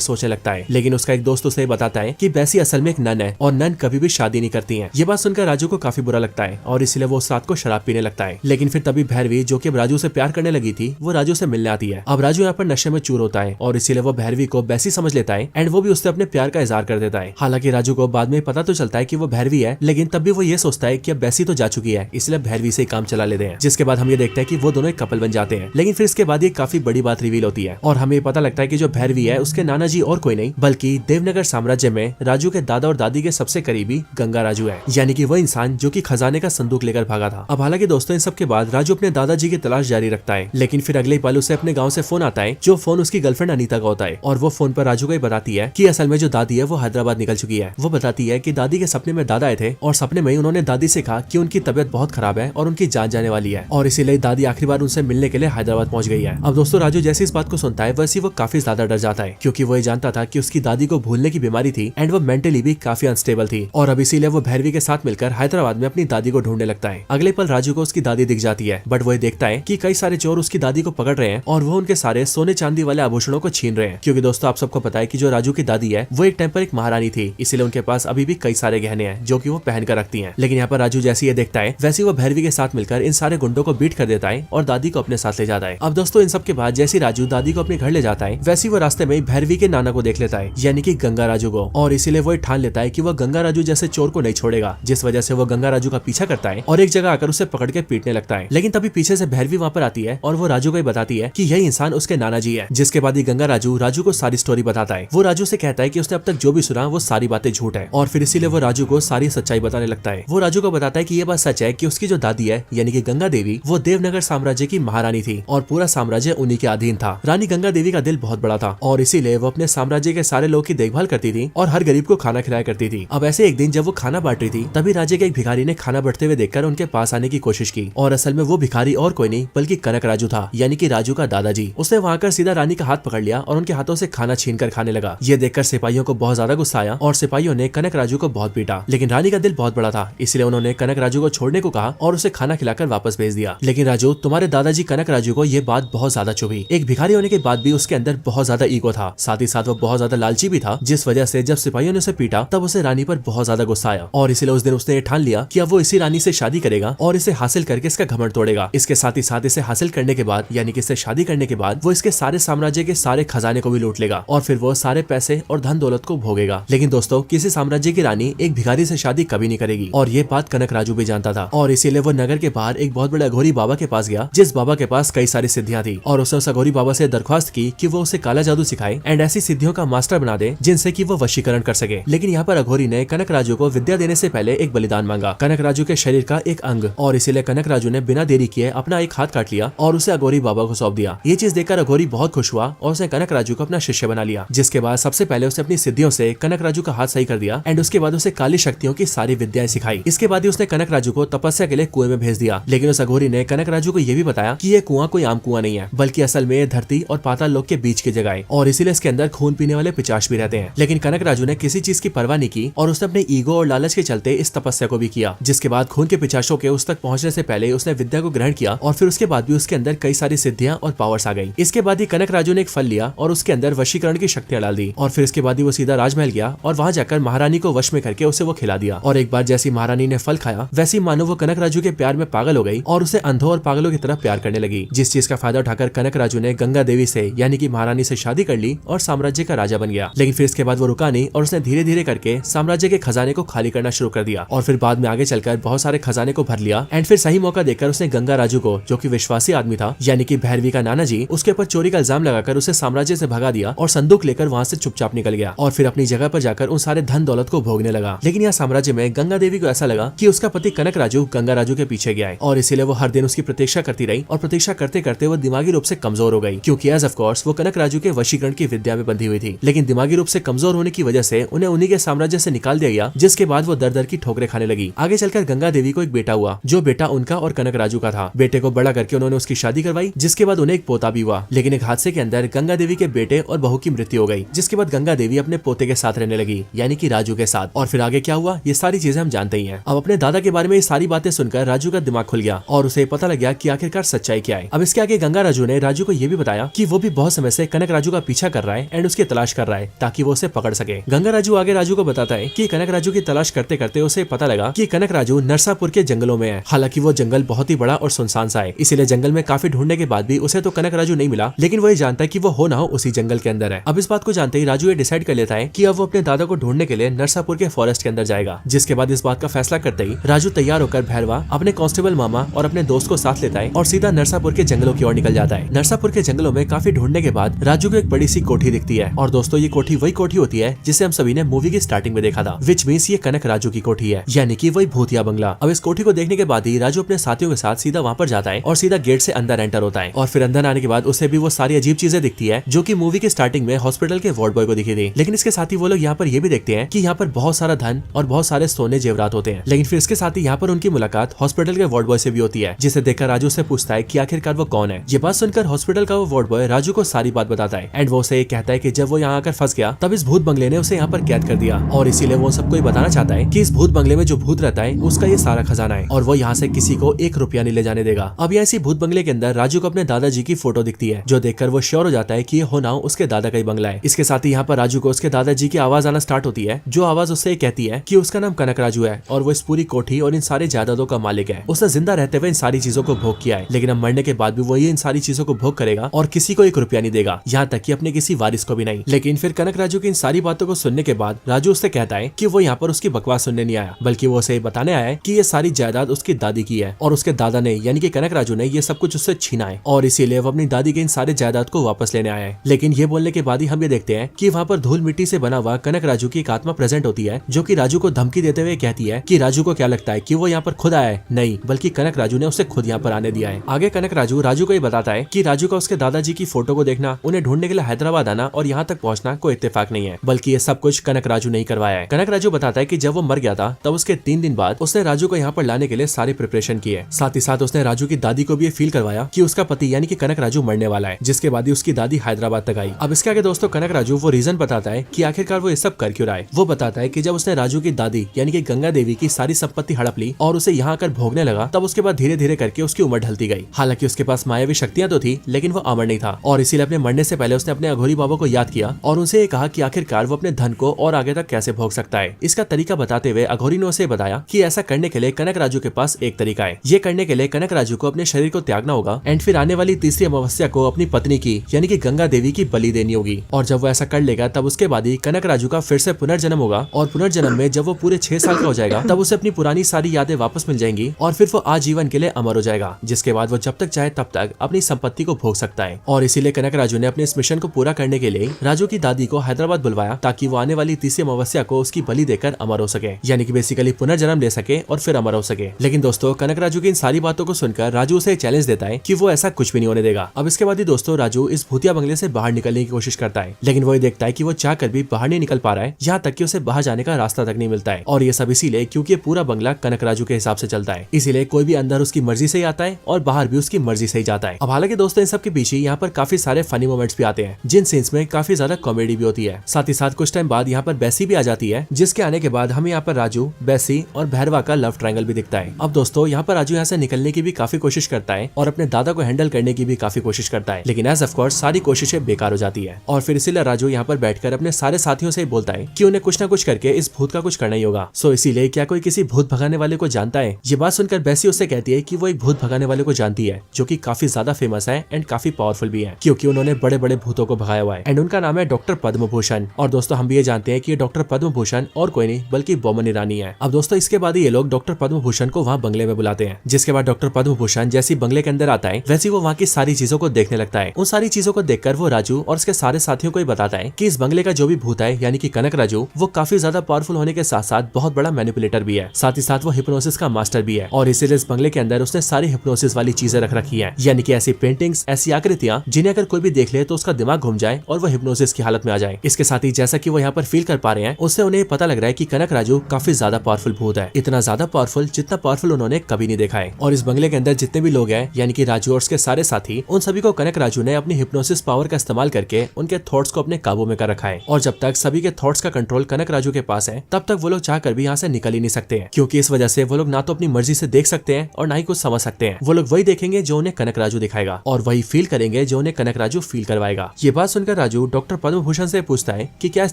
सोचने लगता है। लेकिन उसका एक दोस्त उसे बताता है कि बैसी असल में एक नन है और नन कभी भी शादी नहीं करती है। ये बात सुनकर राजू को काफी बुरा लगता है और इसलिए वो उस रात को शराब पीने लगता है। लेकिन फिर तभी भैरवी, जो कि अब राजू से प्यार करने लगी थी, वो राजू से मिलने आती है। अब राजू यहाँ पर नशे में चूर होता है और इसीलिए वो भैरवी को बैसी समझ लेता है एंड वो भी उससे अपने प्यार का इजहार कर देता है। हालांकि राजू को बाद में पता तो चलता है कि वो भैरवी है, लेकिन तब भी वो ये सोचता है कि अब बैसी तो जा चुकी है, इसलिए भैरवी से काम चला लेते हैं। जिसके बाद हम ये देखते हैं कि वो दोनों एक कपल बन जाते हैं। लेकिन फिर इसके बाद ये काफी बड़ी बात रिवील होती है और हमें पता लगता है कि जो भैरवी है उसके नाना जी और कोई नहीं बल्कि देवनगर साम्राज्य में राजू के दादा और दादी के सबसे करीबी गंगा राजू है, यानी कि वो इंसान जो कि खजाने का संदूक लेकर भागा था। अब हालांकि दोस्तों इन सब के बाद राजू अपने दादाजी की तलाश जारी रखता है, लेकिन फिर अगले पल उसे अपने गाँव से फोन आता है, जो फोन उसकी गर्लफ्रेंड अनीता का होता है और वो फोन पर राजू को बताती है कि असल में जो दादी है वो हैदराबाद निकल चुकी है। वो बताती है कि दादी के सपने में दादा आए थे और सपने में उन्होंने दादी से कहा कि उनकी तबियत बहुत खराब है और उनकी जान जाने वाली है और इसीलिए दादी आखिरी बार उनसे मिलने के लिए हैदराबाद पहुंच गई है। अब दोस्तों राजू जैसे इस बात को सुनता है वैसे वो काफी ज्यादा डर जाता है, क्योंकि वो ये जानता था कि उसकी दादी को भूलने की बीमारी थी एंड वो मेंटली भी काफी अनस्टेबल थी और अब इसीलिए वो भैरवी के साथ मिलकर हैदराबाद में अपनी दादी को ढूंढने लगता है। अगले पल राजू को उसकी दादी दिख जाती है, बट वो देखता है कि कई सारे चोर उसकी दादी को पकड़ रहे हैं और वो उनके सारे सोने चांदी वाले आभूषणों को छीन रहे हैं। क्योंकि दोस्तों आप सबको पता है कि जो राजू की दादी है वो एक टाइम पर एक महारानी थी, इसलिए उनके पास अभी भी कई सारे गहने हैं जो कि वो पहन कर रखती हैं। लेकिन यहाँ पर राजू जैसे ये देखता है वैसे वो भैरवी के साथ मिलकर इन सारे गुंडों को बीट कर देता है और दादी को अपने साथ ले जाता है। अब दोस्तों इन सब के बाद जैसे राजू दादी को अपने घर ले जाता है वैसे वो रास्ते में भैरवी के नाना को देख लेता है, यानी कि गंगा राजू को, और इसीलिए वो ठान लेता है कि वो गंगा राजू जैसे चोर को नहीं छोड़ेगा, जिस वजह से वो गंगा राजू का पीछा करता है और एक जगह आकर उसे पकड़ के पीटने लगता है। लेकिन तभी पीछे से भैरवी वहाँ पर आती है और वो राजू को बताती है कि यही इंसान उसके नाना जी है। जिसके बाद गंगा राजू को सारी स्टोरी बताता है। वो राजू से कहता है कि उसने अब तक जो भी सुना वो सारी बातें झूठ है और फिर इसीलिए वो राजू को सारी सच्चाई बताने लगता है। वो राजू को बताता है कि ये बात सच है कि उसकी जो दादी है यानी कि गंगा देवी वो देवनगर साम्राज्य की महारानी थी और पूरा साम्राज्य उन्हीं के अधीन था। रानी गंगा देवी का दिल बहुत बड़ा था और इसीलिए वो अपने साम्राज्य के सारे लोग की देखभाल करती थी और हर गरीब को खाना खिलाया करती थी। अब ऐसे एक दिन जब वो खाना बांट रही थी तभी राज्य के एक भिखारी ने खाना बढ़ते हुए देखकर उनके पास आने की कोशिश की और असल में वो भिखारी और कोई नहीं बल्कि कनक राजू था, यानी कि राजू का दादाजी। उसने वहां कर सीधा रानी का हाथ पकड़ लिया और उनके हाथों से खाना छीन कर खाने लगा। ये देखकर सिपाहियों को बहुत ज्यादा गुस्सा आया और सिपाहियों ने कनक राजू को बहुत पीटा। लेकिन रानी का दिल बहुत बड़ा था, इसलिए उन्होंने कनक राजू को छोड़ने को कहा और उसे खाना खिलाकर वापस भेज दिया। लेकिन राजू, तुम्हारे दादाजी कनक राजू को ये बात बहुत ज्यादा चुभी। एक भिखारी होने के बाद भी उसके अंदर बहुत ज्यादा ईगो था, साथ ही साथ वो बहुत ज्यादा लालची भी था, जिस वजह से जब सिपाहियों ने उसे पीटा तब उसे रानी पर बहुत ज्यादा गुस्सा आया और इसलिए उस दिन उसने ये ठान लिया कि अब वो इसी रानी से शादी करेगा और इसे हासिल करके इसका घमंड तोड़ेगा। इसके साथ ही साथ इसे हासिल करने के बाद यानी कि इससे शादी करने के बाद वो इसके सारे साम्राज्य के सारे खजाने को भी लूट लेगा और फिर वो सारे पैसे और धन दौलत को भोगेगा। लेकिन दोस्तों किसी साम्राज्य की रानी एक भिखारी से शादी कभी नहीं करेगी और ये बात कनक राजू भी जानता था और इसीलिए वो नगर के बाहर एक बहुत बड़े अघोरी बाबा के पास गया, जिस बाबा के पास कई सारी सिद्धियां थी और उसने उस अघोरी बाबा से दरख्वास्त की कि वो उसे काला जादू सिखाए एंड ऐसी सिद्धियों का मास्टर बना दे जिनसे कि वो वशीकरण कर सके। लेकिन यहाँ पर अघोरी ने कनक राजू को विद्या देने से पहले एक बलिदान मांगा, कनक राजू के शरीर का एक अंग, और इसीलिए कनक राजू ने बिना देरी किए अपना एक हाथ काट लिया और उसे अघोरी बाबा को सौंप दिया। ये चीज देखकर अघोरी बहुत खुश हुआ और उसने कनक राजू को अपना शिष्य बना लिया। जिसके बाद सबसे पहले उसने अपनी सिद्धियों से कनक राजू का हाथ सही कर दिया एंड उसके बाद उसे काली शक्तियों की सारी विद्याएं सिखाई। इसके बाद ही उसने कनक राजू को तपस्या के लिए कुएं में भेज दिया। लेकिन उस अघोरी ने कनक राजू को यह भी बताया कि ये कुआं कोई आम कुआं नहीं है, बल्कि असल में धरती और पाताल लोक के बीच की जगह है और इसीलिए इसके अंदर खून पीने वाले पिशाच भी रहते हैं। लेकिन कनक राजू ने किसी चीज की परवाह नहीं की और उसने अपने ईगो और लालच के चलते इस तपस्या को भी किया। जिसके बाद खून के पिशाचों के उस तक पहुंचने से पहले उसने विद्या को ग्रहण किया और फिर उसके बाद भी उसके अंदर कई सारी सिद्धियां और पावर्स आ गई। इसके बाद ही कनक राजू ने एक फल लिया और उसके अंदर वशीकरण की शक्तियां डाल दी और फिर इसके बाद ही वो सीधा राजमहल गया और वहां जाकर महारानी को वश में करके उसे वो खिला दिया। और एक बार जैसी महारानी ने फल खाया वैसी मानो वो कनक राजू के प्यार में पागल हो गई और उसे अंधों और पागलों की तरह प्यार करने लगी। जिस चीज का फायदा उठाकर कनक राजू ने गंगा देवी से यानी कि महारानी से शादी कर ली और साम्राज्य का राजा बन गया। लेकिन फिर इसके बाद वो रुका नहीं और उसने धीरे धीरे करके साम्राज्य के खजाने को खाली करना शुरू कर दिया और फिर बाद में आगे चलकर बहुत सारे खजाने को भर लिया एंड फिर सही मौका देखकर उसने गंगा राजू को, जो कि विश्वासी आदमी था यानी कि भैरवी का नाना जी, उसके ऊपर चोरी का इल्जाम लगाकर उसे साम्राज्य से भगा दिया और संदूक लेकर वहां से चुपचाप निकल गया और फिर अपनी जगह पर जाकर उन सारे धन दौलत को भोगने लगा। लेकिन यहाँ साम्राज्य में गंगा देवी को ऐसा लगा कि उसका पति कनक राजू गंगा राजू के पीछे गया है और इसीलिए वो हर दिन उसकी प्रतीक्षा करती रही और प्रतीक्षा करते करते वो दिमागी रूप से कमजोर हो गई, क्योंकि एज ऑफ कोर्स वो कनक राजू के वशीकरण की विद्या में बंधी हुई थी। लेकिन दिमागी रूप से कमजोर होने की वजह से उन्हें उन्हीं के साम्राज्य से निकाल दिया गया, जिसके बाद वो दर दर की ठोकरें खाने लगी। आगे चलकर गंगा देवी को एक बेटा हुआ, जो बेटा उनका और कनक राजू का था। बेटे को बड़ा करके उन्होंने उसकी शादी करवाई, जिसके बाद उन्हें एक पोता भी हुआ। लेकिन एक हादसे के अंदर गंगा देवी के बेटे और बहू की मृत्यु हो गई, जिसके बाद गंगा देवी अपने पोते के साथ रहने लगी, यानी कि राजू के साथ। और फिर आगे क्या हुआ ये सारी चीजें हम जानते ही हैं। अब अपने दादा के बारे में ये सारी बातें सुनकर राजू का दिमाग खुल गया और उसे पता लग गया कि आखिरकार सच्चाई क्या है। अब इसके आगे गंगा राजू ने राजू को ये भी बताया कि वो भी बहुत समय से कनक राजू का पीछा कर रहा है एंड उसकी तलाश कर रहा है ताकि वो उसे पकड़ सके। गंगा राजू आगे राजू को बताता है कि कनक राजू की तलाश करते करते उसे पता लगा कि कनक राजू नरसापुर के जंगलों में है। हालांकि वो जंगल बहुत ही बड़ा और सुनसान सा है, इसीलिए जंगल में काफी ढूंढने के बाद भी उसे तो कनक राजू नहीं मिला, लेकिन वो ये जानता है कि वो हो ना हो उसी जंगल के अंदर है। अब इस बात को जानते ही राजू ये डिसाइड कर लेता है कि अब वो अपने दादा को ढूंढने के लिए नरसापुर के फॉरेस्ट के अंदर जाएगा। जिसके बाद इस बात का फैसला करते ही राजू तैयार होकर भैरवा, अपने कांस्टेबल मामा और अपने दोस्त को साथ लेता है और सीधा नरसापुर के जंगलों की ओर निकल जाता है। नरसापुर के जंगलों में काफी ढूंढने के बाद राजू को एक बड़ी सी कोठी दिखती है और दोस्तों ये कोठी वही कोठी होती है जिसे हम सभी ने मूवी की स्टार्टिंग में देखा था, विच मींस ये कनक राजू की कोठी है, यानी कि वही भूतिया बंगला। अब इस कोठी को देखने के बाद ही राजू अपने साथियों के साथ सीधा वहां पर जाता है और सीधा गेट से अंदर एंटर होता है। और फिर अंदर आने के बाद उसे भी वो सारी अजीब चीजें दिखती है जो कि मूवी के स्टार्टिंग में हॉस्पिटल के वार्ड बॉय को दिखी थी। लेकिन इसके साथ ही वो लोग यहाँ पर ये भी देखते हैं कि यहाँ पर बहुत सारा धन और बहुत सारे सोने जेवरात होते हैं। लेकिन फिर इसके साथ ही यहाँ पर उनकी मुलाकात हॉस्पिटल के वार्ड बॉय से भी होती है, जिसे देखकर राजू से पूछता है कि आखिरकार वो कौन है। ये बात सुनकर हॉस्पिटल का वो वार्ड बॉय राजू को सारी बात बताता है एंड वो उसे कहता है कि जब वो यहाँ आकर फंस गया तब इस भूत बंगले ने उसे यहाँ पर कैद कर दिया और इसीलिए वो सबको ये बताना चाहता है कि इस भूत बंगले में जो भूत रहता है उसका ये सारा खजाना है और वो यहाँ से किसी को 1 रुपया नहीं ले जाने देगा। अब यहाँ इसी भूत बंगले के अंदर राजू को अपने दादाजी की फोटो दिखती है, जो देखकर वो श्योर हो जाता है कि ये हो ना हो उसके दादा का ही बंगला है। इसके साथ ही यहाँ पर राजू को उसके दादाजी की आवाज आना स्टार्ट होती है, जो आवाज उससे कहती है कि उसका नाम कनक राजू है और वो इस पूरी कोठी और इन सारे जायदादों का मालिक है। उसने जिंदा रहते हुए इन सारी चीजों को भोग किया है, लेकिन अब मरने के बाद भी वो इन सारी चीजों को भोग करेगा और किसी को 1 रुपया नहीं देगा, यहाँ तक कि अपने किसी वारिस को भी नहीं। लेकिन फिर कनक राजू की इन सारी बातों को सुनने के बाद राजू उससे कहता है कि वो यहाँ पर उसकी बकवास सुनने नहीं आया, बल्कि वो उसे बताने आया है कि ये सारी जायदाद उसकी दादी की है और उसके दादा ने यानी कि कनक राजू ने ये सब कुछ उससे छीना है और इसीलिए वो अपनी दादी के इन सारे जायदाद को वापस लेने आया है। लेकिन ये बोलने के बाद ही हम ये देखते हैं कि वहाँ पर धूल मिट्टी से बना हुआ कनक राजू की एक आत्मा प्रेजेंट होती है, जो कि राजू को धमकी देते हुए कहती है कि राजू को क्या लगता है कि वो यहाँ पर खुद आया है? नहीं, बल्कि कनक राजू ने उसे खुद यहाँ पर आने दिया है। आगे कनक राजू को ये बताता है कि राजू का उसके दादाजी की फोटो को देखना, उन्हें ढूंढने के लिए हैदराबाद आना और यहाँ तक पहुँचना कोई इत्तेफाक नहीं है, बल्कि ये सब कुछ कनक राजू ने ही करवाया है। कनक राजू बताता है कि जब वो मर गया था तब उसके 3 दिन बाद उसने राजू को यहाँ पर लाने के लिए सारी प्रिपरेशन की है। साथ ही साथ उसने राजू की दादी को भी ये फील करवाया कि उसका पति यानी कि कनक राजू मरने वाला है, जिसके बाद ही उसकी दादी हैदराबाद तक आई। अब इसके आगे दोस्तों कनक राजू वो रीजन बताता है कि आखिरकार वो ये सब कर क्यों रहा है। वो बताता है कि जब उसने राजू की दादी यानी कि गंगा देवी की सारी संपत्ति हड़प ली और उसे यहाँ आकर भोगने लगा, तब उसके बाद धीरे धीरे करके उसकी उम्र ढलती गई। हालांकि उसके पास मायावी शक्तियां तो थी, लेकिन वो अमर नहीं था और इसीलिए अपने मरने से पहले उसने अपने अघोरी बाबा को याद किया और उनसे कहा कि आखिरकार वो अपने धन को और आगे तक कैसे भोग सकता है। इसका तरीका बताते हुए अघोरी ने उसे बताया कि ऐसा करने के लिए कनक राजू के पास एक तरीका है। ये करने के लिए कनक राजू को अपने शरीर को त्यागना होगा एंड फिर आने वाली तीसरी अमावस्या को अपनी पत्नी की यानी कि गंगा देवी की बलि देनी होगी और जब वो ऐसा कर लेगा तब उसके बाद ही कनक राजू का फिर से पुनर्जन्म होगा और पुनर्जन्म में जब वो पूरे 6 साल का हो जाएगा तब उसे अपनी पुरानी सारी यादें वापस मिल जाएंगी और फिर वो आजीवन के लिए अमर हो जाएगा, जिसके बाद वो जब तक चाहे तब तक अपनी संपत्ति को भोग सकता है। और इसीलिए कनक राजू ने अपने इस मिशन को पूरा करने के लिए राजू की दादी को हैदराबाद बुलवाया ताकि वो आने वाली तीसरी अमावस्या को उसकी बलि देकर अमर हो सके, यानी कि बेसिकली पुनर्जन्म ले सके और फिर अमर हो सके। लेकिन दोस्तों कनक राजू की इन सारी बातों को सुनकर राजू उसे चैलेंज देता है कि वो ऐसा कुछ भी नहीं होने देगा। अब इसके बाद ही दोस्तों राजू इस भूतिया बंगले से बाहर निकलने की कोशिश करता है, लेकिन वो ये देखता है कि वो चाह कर भी बाहर नहीं निकल पा रहा है, यहाँ तक कि उसे बाहर जाने का रास्ता तक नहीं मिलता है। और ये सब इसीलिए क्योंकि पूरा बंगला कनक राजू के हिसाब से चलता है, इसीलिए कोई भी अंदर उसकी मर्जी से ही आता है और बाहर भी उसकी मर्जी से ही जाता है। अब हालांकि दोस्तों इन सब के पीछे यहाँ पर काफी सारे फनी मोमेंट्स भी आते हैं, जिन सीन्स में काफी ज्यादा कॉमेडी भी होती है। साथ ही साथ कुछ टाइम बाद यहाँ पर बेसी भी आ जाती है, जिसके आने के बाद हमें यहाँ पर राजू, बेसी और भैरवा का लव ट्रायंगल भी दिखता है। अब दोस्तों यहाँ पर राजू यहाँ से निकलने की भी काफी कोशिश करता है और अपने दादा को हैंडल करने की भी काफी कोशिश करता है, लेकिन एज ऑफ कोर्स सारी कोशिशें बेकार हो जाती है और फिर इसीलिए राजू यहाँ पर बैठकर अपने सारे साथियों से बोलता है कि उन्हें कुछ ना कुछ करके इस भूत का कुछ करना ही होगा। सो इसीलिए क्या कोई किसी भूत भगाने वाले को जानता है? ये बात सुनकर बेसी उससे कहती है कि वो एक भूत भगाने वाले को जानती है, जो कि काफी ज्यादा फेमस है एंड काफी पावरफुल भी है, क्योंकि उन्होंने बड़े बड़े भूतों को भगाया हुआ है एंड उनका नाम है डॉक्टर पद्मभूषण। और दोस्तों हम भी ये जानते हैं कि ये डॉक्टर पद्मभूषण और कोई नहीं बल्कि बोमन ईरानी है। अब दोस्तों इसके बाद ये लोग डॉक्टर पद्मभूषण को वहाँ बंगले में बुलाते हैं, जिसके बाद डॉक्टर पद्मभूषण जैसी बंगले के अंदर आता है वैसे वो वहाँ की सारी चीजों को देखने लगता है। उन सारी चीजों को देखकर वो राजू और उसके सारे साथियों को ही बताता है कि इस बंगले का जो भी भूत है यानी कि कनक राजू, वो काफी ज्यादा पावरफुल होने के साथ साथ बहुत बड़ा मैनिपुलेटर भी है, साथ ही साथ वो हिप्नोसिस का मास्टर भी है और इसीलिए इस बंगले के अंदर उसने सारी हिप्नोसिस वाली चीजें रख रखी है, यानी कि ऐसी पेंटिंग्स, ऐसी आकृतियां जिन्हें अगर कोई भी देख ले तो उसका दिमाग घूम जाए और वो हिप्नोसिस की हालत में आ जाए। इसके साथ ही जैसा कि वो यहाँ पर फील कर पा रहे हैं, उससे उन्हें पता लग रहा है कि कनक राजू काफी ज्यादा पावरफुल भूत है, इतना ज्यादा पावरफुल जितना पावरफुल उन्होंने कभी नहीं देखा है। और इस बंगले के अंदर जितने भी लोग हैं, यानी कि राजू और उसके सारे साथी, उन सभी को कनक राजू ने अपनी हिप्नोसिस पावर का इस्तेमाल करके उनके थॉट्स को अपने काबू में कर रखा है। और जब तक सभी के थॉट्स का कंट्रोल कनक राजू के पास है, तब तक वो लोग चाहकर भी यहाँ से निकल ही नहीं सकते हैं, क्योंकि इस वजह से वो लोग ना तो अपनी मर्जी से देख सकते हैं और ना ही कुछ समझ सकते हैं। वो लोग वही देखेंगे जो उन्हें कनक राजू दिखाएगा और वही फील करेंगे जो उन्हें कनक राजू फील करवाएगा। ये बात सुनकर राजू डॉक्टर पद्म भूषण से पूछता है कि क्या इस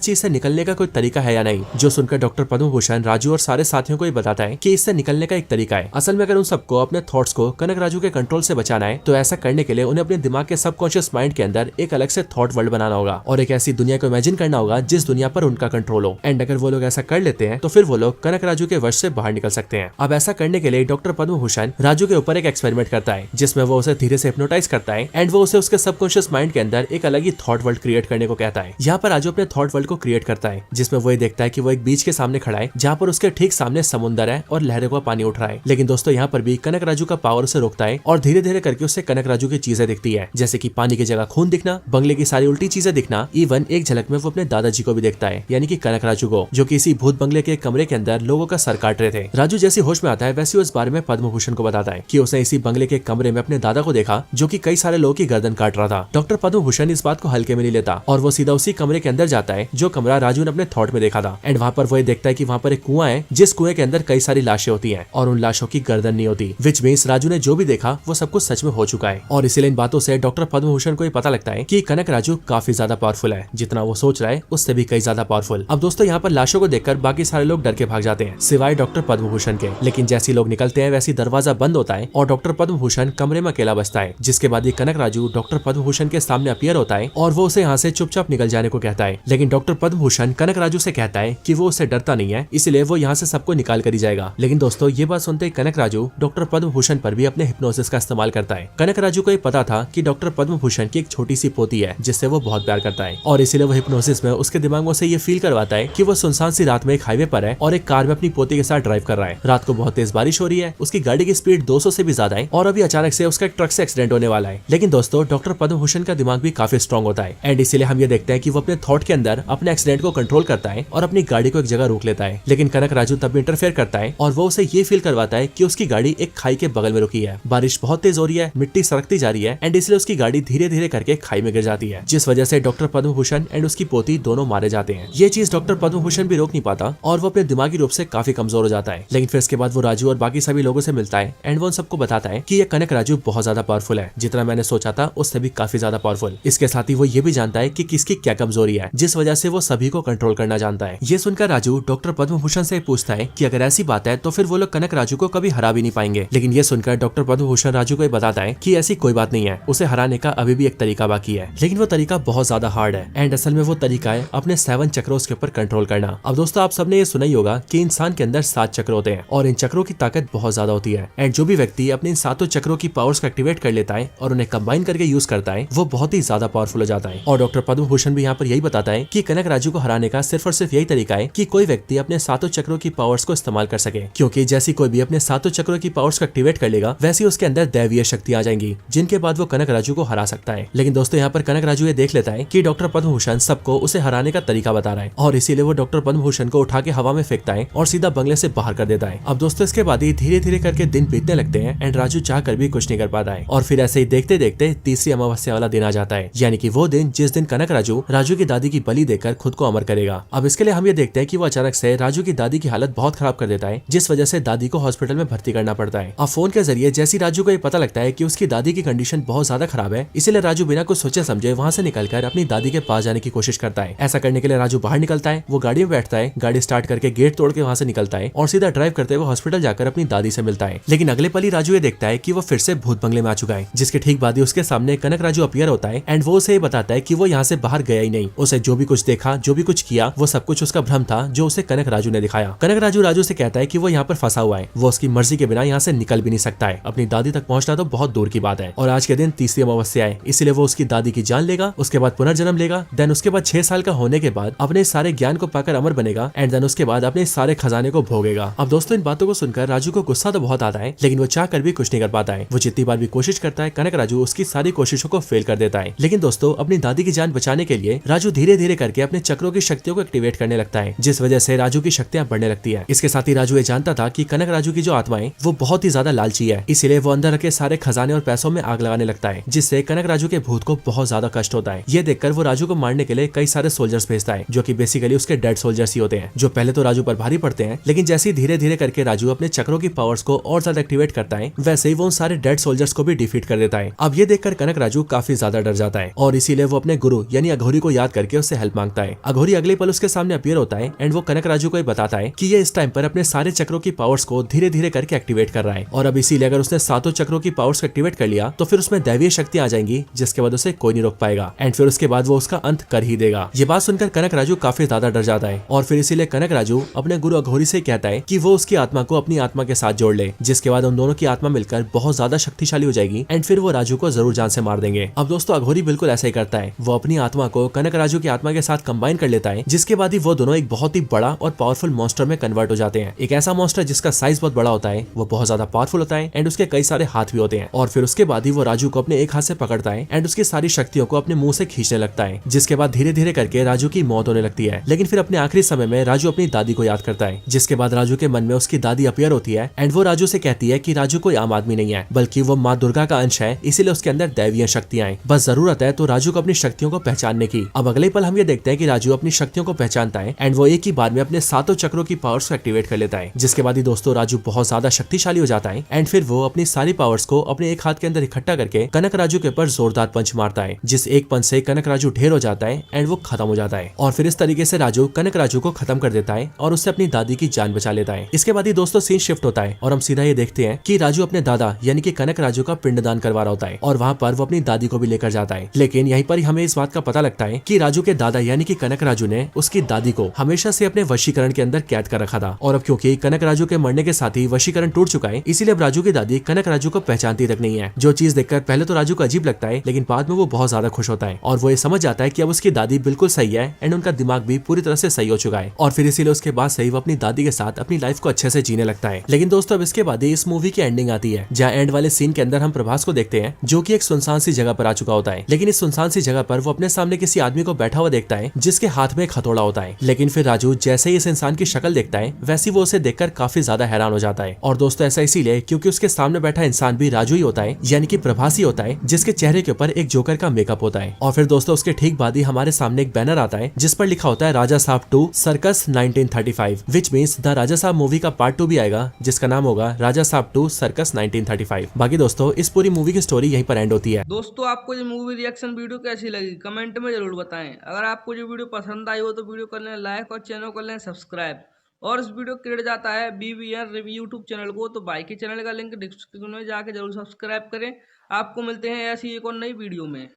चीज से निकलने का कोई तरीका है या नहीं। जो सुनकर डॉक्टर पद्म भूषण राजू और सारे साथियों को ये बताता है कि इससे निकलने का एक तरीका है। असल में अगर उन सबको अपने थॉट्स को कनक राजू के कंट्रोल से बचाना है, तो ऐसा करने के लिए उन्हें अपने दिमाग के सबकॉन्शियस माइंड के अंदर एक अलग से थॉट वर्ल्ड बनाना होगा और एक ऐसी दुनिया को इमेजिन करना होगा जिस दुनिया पर उनका कंट्रोल हो। एंड अगर वो लोग ऐसा कर लेते हैं तो फिर वो लोग कनक राजू के वश से बाहर निकल सकते हैं। अब ऐसा करने के लिए डॉक्टर पद्म भूषण राजू के ऊपर एक एक्सपेरिमेंट करता है, जिसमें वो उसे धीरे से हिप्नोटाइज करता है एंड वो उसे उसके सबकॉन्शियस माइंड के अंदर एक अलग ही थॉट वर्ल्ड क्रिएट करने को कहता है। यहाँ पर राजू अपने थॉट वर्ल्ड को क्रिएट करता है, जिसमें वो ये देखता है कि वो एक बीच के सामने खड़ा है, जहाँ पर उसके ठीक सामने समुंदर है और लहरों का पानी उठ रहा है। लेकिन दोस्तों यहाँ पर भी कनक राजू का पावर उसे रोकता है और धीरे धीरे करके उससे कनक राजू की चीजें दिखती है, जैसे कि पानी की जगह खून दिखना, बंगले की सारी उल्टी चीजें दिखना। इवन एक झलक में वो अपने दादाजी को भी देखता है, यानी कि कनक राजू को, जो किसी भूत बंगले के कमरे के अंदर लोगों का सर काट रहे थे। राजू जैसी होश में आता है वैसे उस बारे में पद्म भूषण को बताता है कि उसने इसी बंगले के कमरे में अपने दादा को देखा, जो कि कई सारे लोगों की गर्दन काट रहा था। डॉक्टर पद्म भूषण इस बात को हल्के में नहीं लेता और वो सीधा उसी कमरे के अंदर जाता है जो कमरा राजू ने अपने थॉट में देखा था। एंड वहाँ पर वो ये देखता है कि वहाँ पर एक कुआं है, जिस कुएं के अंदर कई सारी लाशें होती हैं और उन लाशों की गर्दन नहीं होती, विच मींस राजू ने जो भी देखा वो सब कुछ सच में हो चुका है। और इसीलिए इन बातों से डॉक्टर पद्म भूषण को ये पता लगता है कि कनक राजू काफी ज्यादा पावरफुल है, जितना वो सोच रहा है उससे भी कई ज्यादा पावरफुल। अब दोस्तों यहाँ पर लाशों को देखकर बाकी सारे लोग डर के भाग जाते हैं, सिवाय डॉक्टर पद्म भूषण के। लेकिन जैसे लोग निकलते हैं वैसे दरवाजा बंद होता है और डॉक्टर पद्म भूषण कमरे में अकेला बचता है, जिसके बाद ये कनक राजू डॉक्टर पद्म भूषण के सामने अपीयर होता है और वो उसे यहाँ से चुपचाप निकल जाने को कहता है। लेकिन डॉक्टर पद्म भूषण कनक राजू से कहता है कि वो उससे डरता नहीं है, इसलिए वो यहाँ से सबको निकाल कर ही जाएगा। लेकिन दोस्तों ये बात सुनते ही कनक राजू डॉक्टर पद्म भूषण पर भी अपने हिप्नोसिस का इस्तेमाल करता है। कनक राजू को ये पता था कि डॉक्टर पद्म भूषण की एक छोटी सी पोती है जिससे वो बहुत प्यार करता है, और इसीलिए वो हिप्नोसिस में उसके दिमाग में से ये फील करवाता है कि वो सुनसान सी रात में एक हाईवे पर है और एक कार में अपनी पोती के साथ ड्राइव कर रहा है। रात को बहुत तेज बारिश हो रही है, उसकी गाड़ी की स्पीड 200 से भी ज्यादा है और अभी अचानक से उसका एक ट्रक से एक्सीडेंट होने वाला है। लेकिन दोस्तों डॉक्टर पद्म भूषण का दिमाग भी काफी स्ट्रॉन्ग होता है एंड इसीलिए हम ये देखते हैं कि वो अपने थॉट के अंदर अपने एक्सीडेंट को कंट्रोल करता है और अपनी गाड़ी को एक जगह रोक लेता है। लेकिन कनक राजू तब भी इंटरफेयर करता है और वो उसे ये फील करवाता है कि उसकी गाड़ी एक खाई के बगल में रुकी है। बारिश बहुत तेज हो रही है, मिट्टी सरकती जा रही है एंड इसलिए उसकी गाड़ी धीरे धीरे करके खाई में गिर जाती है, जिस वजह से डॉक्टर पद्म भूषण एंड उसकी पोती दोनों मारे जाते हैं। ये चीज डॉक्टर पद्म भूषण भी रोक नहीं पाता और वो अपने दिमागी रूप से काफी कमजोर हो जाता है। लेकिन फिर इसके बाद वो राजू और बाकी सभी लोगों से मिलता है एंड वो उन सबको बताता है कि ये कनक राजू बहुत ज्यादा पावरफुल है, जितना मैंने सोचा था उससे भी काफी ज्यादा पावरफुल। इसके साथ ही वो ये भी जानता है कि किसकी क्या कमजोरी है, जिस वजह से वो सभी को कंट्रोल करना जानता है। ये सुनकर राजू डॉक्टर पद्म भूषण से पूछता है कि अगर ऐसी बात है तो फिर वो लोग कनक राजू को कभी हरा भी नहीं पाएंगे। लेकिन ये सुनकर डॉक्टर पद्म भूषण राजू को बताता है कि ऐसी कोई बात नहीं है, उसे हराने का अभी भी एक तरीका बाकी है, लेकिन वो तरीका बहुत ज्यादा हार्ड है एंड असल में वो तरीका है अपने 7 चक्रों के ऊपर कंट्रोल करना। अब दोस्तों आप सबने ये सुना ही होगा कि इंसान के अंदर 7 चक्र होते हैं और इन चक्रों की ताकत बहुत ज्यादा होती है एंड जो भी व्यक्ति अपने इन 7 चक्रों की पावर्स को एक्टिवेट कर लेता है और उन्हें कंबाइन करके यूज करता है, वो बहुत ही ज्यादा पावरफुल हो जाता है। और डॉक्टर पद्म भूषण भी यहाँ पर यही बताता है कि कनक राजू को हराने का सिर्फ और सिर्फ यही तरीका है कि कोई व्यक्ति अपने 7 चक्रों की पावर्स को इस्तेमाल कर सके, क्योंकि जैसी कोई भी अपने 7 चक्रों की पावर्स को एक्टिवेट कर लेगा वैसे उसके अंदर दैवीय शक्ति आ जाएंगी, जिनके बाद वो कनक राजू को हरा सकता है। लेकिन दोस्तों यहाँ पर कनक राजू ये देख लेता है कि डॉक्टर पद्म भूषण सबको उसे हराने का तरीका बता रहा है और इसीलिए वो डॉक्टर पद्म भूषण को उठा के हवा में फेंकता है और सीधा बंगले से बाहर कर देता है। अब दोस्तों इसके बाद ही धीरे धीरे करके दिन बीतने लगते हैं एंड राजू चाह कर भी कुछ नहीं कर पाता है और फिर ऐसे ही देखते देखते तीसरी अमावस्या वाला दिन आ जाता है, यानी कि वो दिन जिस दिन कनक राजू की दादी की बलि देकर खुद को अमर करेगा। अब इसके लिए हम ये देखते हैं कि वो अचानक से राजू की दादी की हालत बहुत खराब कर देता है, जिस वजह से दादी को हॉस्पिटल में भर्ती करना पड़ता है। अब फोन के जरिए जैसी राजू को ये पता लगता है कि उसकी दादी की कंडीशन बहुत ज्यादा खराब है, इसीलिए राजू बिना कुछ सोचे समझे वहाँ से निकलकर अपनी दादी के पास जाने की कोशिश करता है। ऐसा करने के लिए राजू बाहर निकलता है, वो गाड़ी में बैठता है, गाड़ी स्टार्ट करके गेट तोड़ के वहाँ से निकलता है और सीधा ड्राइव करते हुए हॉस्पिटल जाकर अपनी दादी से मिलता है। लेकिन अगले पल ही राजू ये देखता है कि वो फिर से भूत बंगले में आ चुका है, जिसके ठीक बाद ही उसके सामने कनक राजू अपीयर होता है एंड वो उसे बताता है कि वो यहाँ से बाहर गया ही नहीं, उसे जो भी कुछ देखा, जो भी कुछ किया, वो सब कुछ उसका भ्रम था जो उसे कनक राजू ने दिखाया। कनक राजू से कहता है कि वो यहाँ पर फंसा हुआ है, वो उसकी मर्जी के बिना यहाँ से निकल भी नहीं सकता है, अपनी दादी तक पहुँचना तो बहुत दूर की बात है। और आज के दिन तीसरी अमावस्या है, इसलिए वो उसकी दादी की जान लेगा, उसके बाद पुनर्जन्म लेगा, देन उसके बाद 6 साल का होने के बाद अपने सारे ज्ञान को पाकर अमर बनेगा एंड देन उसके बाद अपने सारे खजाने को भोगेगा। अब दोस्तों इन बातों को सुनकर राजू को गुस्सा तो बहुत आता है, लेकिन वो चाह कर भी कुछ नहीं कर पाता है। वो जितनी बार भी कोशिश करता है कनक राजू उसकी सारी कोशिशों को फेल कर देता है। लेकिन दोस्तों अपनी दादी की जान बचाने के लिए राजू धीरे धीरे करके अपने चक्रों की शक्तियों को एक्टिवेट करने लगता है, जिस वजह से राजू की शक्तियां बढ़ने लगती है। इसके साथ ही राजू ये जानता था कि कनक राजू की जो आत्मा है वो बहुत ही ज्यादा लालची है, इसीलिए वो अंदर रखे सारे खजाने और पैसों में आग लगाने लगता है, जिससे कनक राजू के भूत को बहुत ज्यादा कष्ट होता है। ये देखकर वो राजू को मारने के लिए कई सारे सोल्जर्स भेजता है, जो कि बेसिकली उसके डेड सोल्जर्स ही होते हैं, जो पहले तो राजू पर भारी पड़ते हैं, लेकिन जैसे ही धीरे धीरे करके राजू अपने चक्रों की पावर्स को और ज्यादा एक्टिवेट करता है, वैसे ही वो उन सारे डेड सोल्जर्स को भी डिफीट कर देता है। अब ये देखकर कनक राजू काफी ज्यादा डर जाता है और इसीलिए वो अपने गुरु यानी अघोरी को याद करके उससे हेल्प मांगता है। अघोरी अगले पल उसके सामने अपीयर होता है एंड वो कनक राजू को बताता है कि ये इस टाइम पर अपने सारे चक्रों की पावर्स को धीरे धीरे करके एक्टिवेट कर रहा है, और अब इसीलिए अगर उसने सातों चक्रों की पावर्स को एक्टिवेट कर लिया तो फिर उसमें दैवीय शक्ति आ जाएंगी, जिसके बाद उसे कोई नहीं रोक पाएगा एंड फिर उसके बाद वो उसका अंत कर ही देगा। ये बात सुनकर कनक राजू काफी ज्यादा डर जाता है और फिर इसीलिए कनक राजू अपने गुरु अघोरी से कहता है कि वो उसकी आत्मा को अपनी आत्मा के साथ जोड़ ले, जिसके बाद उन दोनों की आत्मा मिलकर बहुत ज्यादा शक्तिशाली हो जाएगी एंड फिर वो राजू को जरूर जान से मार देंगे। अब दोस्तों अघोरी बिल्कुल ऐसा ही करता है, वो अपनी आत्मा को कनक राजू की आत्मा के साथ कंबाइन कर लेता है, जिसके बाद ही वो दोनों एक बहुत ही बड़ा और पावरफुल मॉन्स्टर में कन्वर्ट हो जाते हैं। एक ऐसा मॉन्स्टर जिसका साइज बहुत बड़ा होता है, वो बहुत ज्यादा पावरफुल होता है एंड उसके कई सारे हाथ भी होते हैं, और फिर उसके बाद ही वो राजू को अपने एक हाथ से पकड़ता है एंड उसकी सारी शक्तियों को अपने मुंह से खींचने लगता है, जिसके बाद धीरे धीरे करके राजू की मौत होने लगती है। लेकिन फिर अपने आखिरी समय में राजू अपनी दादी को याद करता है, जिसके बाद राजू के मन में उसकी दादी अपीयर होती है एंड वो राजू से कहती है कि राजू कोई आम आदमी नहीं है, बल्कि वो माँ दुर्गा का अंश है, इसीलिए उसके अंदर दैवीय शक्तियां हैं, बस जरूरत है तो राजू को अपनी शक्तियों को पहचानने की। अब अगले पल हम ये देखते हैं कि राजू अपनी शक्तियों को पहचानता है एंड वो एक ही बार में अपने सातों चक्रों की पावर्स को एक्टिवेट कर लेता है, जिसके बाद ही दोस्तों राजू बहुत ज्यादा शक्तिशाली हो जाता है एंड फिर वो अपनी सारी पावर्स को अपने एक हाथ के अंदर इकट्ठा करके कनक राजू के ऊपर जोरदार पंच मारता है, जिस एक पंच से कनक राजू ढेर हो जाता है एंड वो खत्म हो जाता है। और फिर इस तरीके से राजू कनक राजू को खत्म कर देता है और उससे अपनी दादी की जान बचा लेता है। इसके बाद ही दोस्तों सीन शिफ्ट होता है और हम सीधा ये देखते हैं कि राजू अपने दादा यानी कि कनक राजू का पिंडदान करवा रहा होता है और वहाँ पर वो अपनी दादी को भी लेकर जाता है। लेकिन यहीं पर ही हमें इस बात का पता लगता है कि राजू के दादा यानी कि कनक राजू ने उसकी दादी को हमेशा से अपने वशीकरण के अंदर कैद कर रखा था, और अब क्योंकि कनक राजू के मरने के साथ ही वशीकरण टूट चुका है, इसीलिए अब राजू की दादी कनक राजू को पहचानती तक नहीं है। जो चीज देखकर पहले तो राजू को अजीब लगता है, लेकिन बाद में वो बहुत ज्यादा खुश होता है और वो ये समझ जाता है कि अब उसकी दादी बिल्कुल सही है एंड उनका दिमाग भी पूरी तरह से सही हो चुका है, और फिर इसीलिए उसके बाद से वो अपनी दादी के साथ अपनी लाइफ को अच्छे से जीने लगता है। लेकिन दोस्तों अब इसके बाद ही इस मूवी की एंडिंग आती है, जहाँ एंड वाले सीन के अंदर हम प्रभास को देखते हैं जो कि एक सुनसान सी जगह पर आ चुका होता है। लेकिन इस सुनसान सी जगह पर वो अपने सामने किसी आदमी को बैठा हुआ देखता है जिसके हाथ में एक हथौड़ा होता है। लेकिन फिर राजू जैसे ही इस इंसान की शक्ल देखता है वैसी वो उसे देखकर काफी ज्यादा हैरान हो जाता है, और दोस्तों ऐसा इसीलिए क्योंकि उसके सामने बैठा इंसान भी राजू ही होता है, यानी कि प्रभास ही होता है, जिसके चेहरे के ऊपर एक जोकर का मेकअप होता है। और फिर दोस्तों उसके ठीक बाद ही हमारे सामने एक बैनर आता है जिस पर लिखा होता है राजा साहब 2 सर्कस 1935, विच मीन्स द राजा साहब मूवी का पार्ट 2 भी आएगा जिसका नाम होगा राजा साहब 2 सर्कस 1935। बाकी दोस्तों इस पूरी मूवी की स्टोरी यहीं पर एंड होती है। दोस्तों आपको ये मूवी रिएक्शन वीडियो कैसी लगी कमेंट में जरूर बताएं। अगर आपको ये वीडियो पसंद आई हो तो वीडियो कर लें लाइक और चैनल कर लें सब्सक्राइब, और इस वीडियो क्रेडिट जाता है BBN रिव्यू यूट्यूब चैनल को, तो बाकी चैनल का लिंक डिस्क्रिप्शन में जाके जरूर सब्सक्राइब करें। आपको मिलते हैं ऐसी एक और नई वीडियो में।